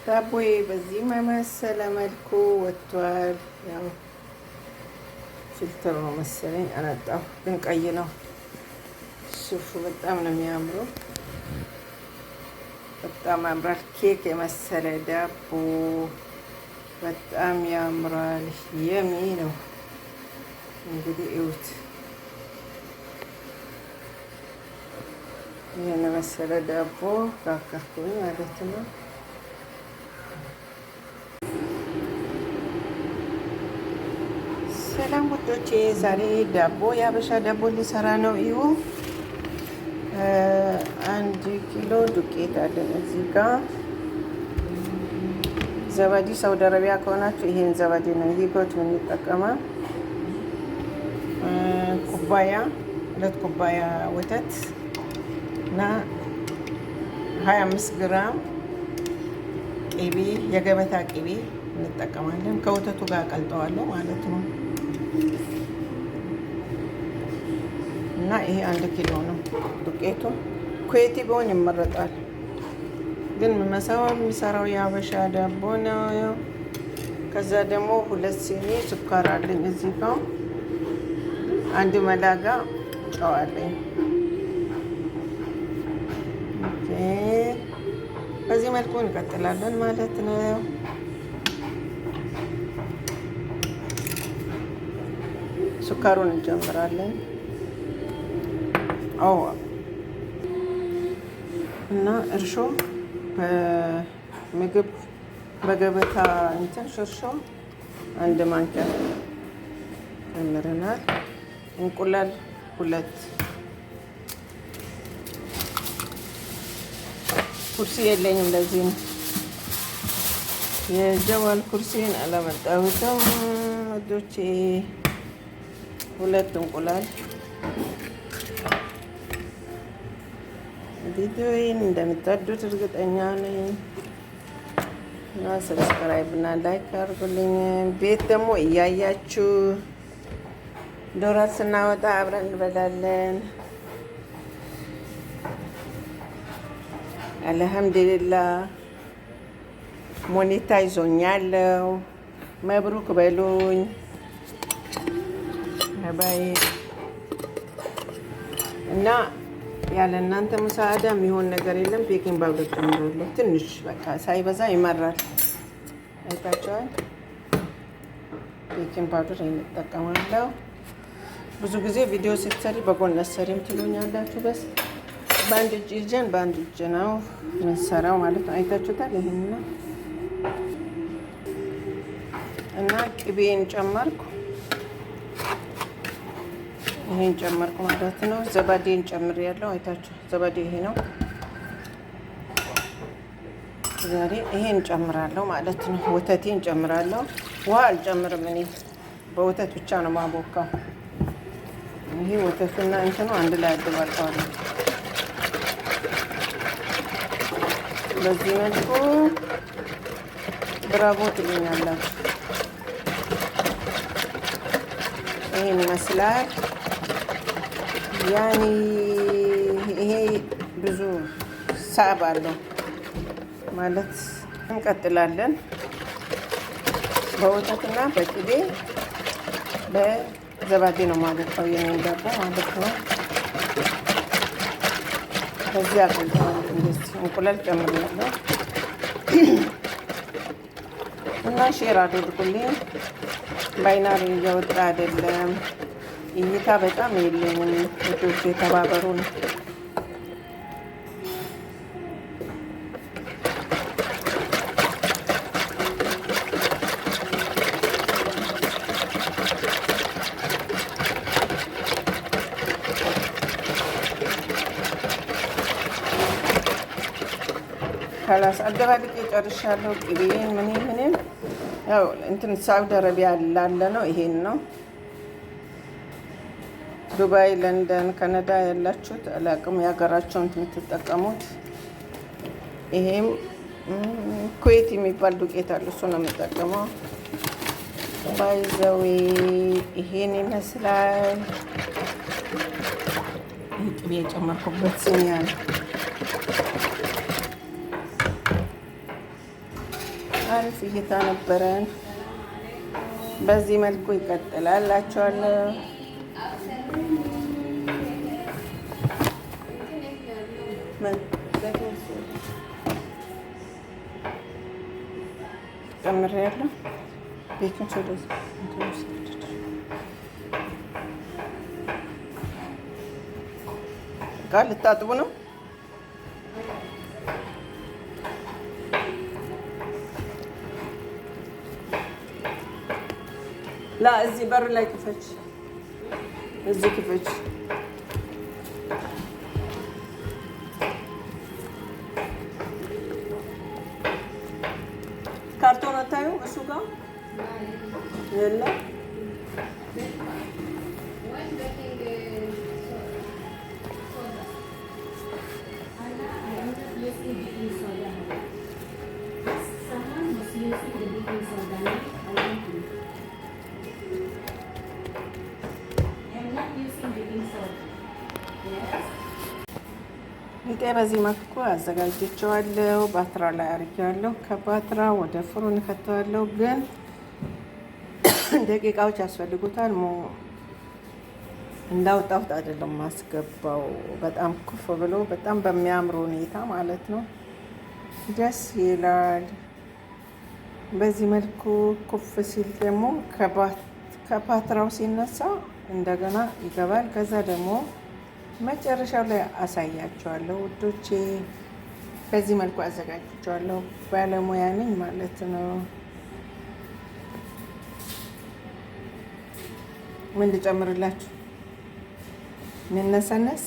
ዳቦዬ በዚህ መሰለ መልኩ ወጥቷል። ያው ፊልተር ነው መሰለኝ አነጣሁ፣ ግን ቀይ ነው። ሱፉ በጣም ነው የሚያምረው፣ በጣም ያምራል። ኬክ የመሰለ ዳቦ በጣም ያምራል። የሚ ነው እንግዲህ እዩት። ይህን መሰለ ዳቦ ካከርኩኝ ማለት ነው። ሰላም ውዶቼ፣ ዛሬ ዳቦ የሀበሻ ዳቦ ሊሰራ ነው። እዩ 1 ኪሎ ዱቄት አለን እዚህ ጋር። ዘባዲ ሳውዲ አረቢያ ከሆናችሁ ይሄን ዘባዲ ነው ይጎት የምንጠቀመው። ኩባያ 2 ኩባያ ወተት እና 25 ግራም ቅቤ፣ የገበታ ቅቤ እንጠቀማለን። ከወተቱ ጋር ቀልጠዋለሁ ማለት ነው። እና ይሄ 1 ኪሎ ነው ዱቄቱ። ኩዌቲ ቢሆን ይመረጣል፣ ግን የሚሰራው የሀበሻ ዳቦ ነው። ከዛ ደግሞ 2 ሲኒ ስኳር አለኝ እዚህ ጋር። 1 መላጋ ጨው አለኝ። በዚህ መልኩ እንቀጥላለን ማለት ነው። ስኳሩን እንጀምራለን እና እርሾ በምግብ በገበታ እንትን ሽርሾ 1 ማንኪያ ጨምረናል። እንቁላል 2። ኩርሲ የለኝም፣ ለዚህ ነው የጀዋል ኩርሲን አላመጣሁትም ወዶቼ። 2 እንቁላል። ቪዲዮዬን እንደምትወዱት እርግጠኛ ነኝ እና ሰብስክራይብ እና ላይክ አድርጉልኝ። ቤት ደግሞ እያያችሁ ዶላር ስናወጣ አብረን እንበላለን። አልሐምዱሊላህ ሞኔታይዞኛለሁ። መብሩክ በሉኝ ባይ። እና ያለ እናንተ ሙሳአዳ የሚሆን ነገር የለም። ቤኪንግ ፓውደር ጨምራለሁ ትንሽ፣ በቃ ሳይበዛ ይመራል። አይታችኋል። ቤኪንግ ፓውደር እንጠቀማለሁ። ብዙ ጊዜ ቪዲዮ ስትሰሪ በጎን ሰሪም ትሉኛላችሁ። በስ በአንድ እጅ ይዘን በአንድ እጅ ነው የምንሰራው ማለት ነው። አይታችሁታል። ይሄን ነው እና ቅቤን ጨመርኩ። ይሄን ጨመርኩ ማለት ነው። ዘባዴን ጨምሬያለሁ። አይታችሁ ዘባዴ ይሄ ነው። ዛሬ ይሄን ጨምራለሁ ማለት ነው። ወተቴን ጨምራለሁ። ውሃ አልጨምርም እኔ በወተት ብቻ ነው ማቦካው። ይሄ ወተቱና እንትኑ አንድ ላይ አደባልቀዋለሁ። በዚህ መልኩ ብራቮ ትሉኛላችሁ። ይሄን ይመስላል። ያኔ ይሄ ብዙ ሳብ አለው ማለት። እንቀጥላለን በወተትና በቅቤ በዘባዴ ነው ማለት ነው። የኔ ዳቦ ማለት ነው። በዚህ አቆልተዋል። እንደዚህ እንቁላል ጨምሬያለሁ እና ሼር አድርጉልኝ። ባይናሪ እየወጣ አይደለም፣ እይታ በጣም የለኝም። ልጆች የተባበሩን። ካላስ አደባልቄ ጨርሻለሁ። ቅቤን ምንም ያው እንትን ሳውዲ አረቢያ ላለ ነው። ይሄን ነው ዱባይ፣ ለንደን፣ ካናዳ ያላችሁት አላቅም የሀገራቸውን የምትጠቀሙት። ይሄም ኩዌት የሚባል ዱቄት አለ፣ እሱ ነው የምጠቀመው። ባይዘዌ ይሄን ይመስላል። ቅቤ የጨመርኩበት ሲኒያ ነው። አሪፍ እይታ ነበረን። በዚህ መልኩ ይቀጥላል እላችኋለሁ። ጨምሬያለሁ። ቤኪንግ ሶዳ እቃ ልታጥቡ ነው? ላ እዚህ በር ላይ ክፈች፣ እዚህ ክፈች። ካርቶን አታዩ እሱ ጋር የለም። ሊጤ በዚህ መልኩ አዘጋጅቼዋለሁ። ባትራ ላይ አድርጌዋለሁ። ከባትራ ወደ ፍሩን ከተዋለሁ። ግን ደቂቃዎች ያስፈልጉታል። እንዳወጣሁት አይደለም ማስገባው። በጣም ኩፍ ብሎ በጣም በሚያምር ሁኔታ ማለት ነው። ደስ ይላል። በዚህ መልኩ ኩፍ ሲል ደግሞ ከፓትራው ሲነሳ እንደገና ይገባል። ከዛ ደግሞ መጨረሻው ላይ አሳያቸዋለሁ ውዶቼ። በዚህ መልኩ አዘጋጅቼዋለሁ። ባለሙያ ነኝ ማለት ነው። ምን ልጨምርላችሁ? ነሰነስ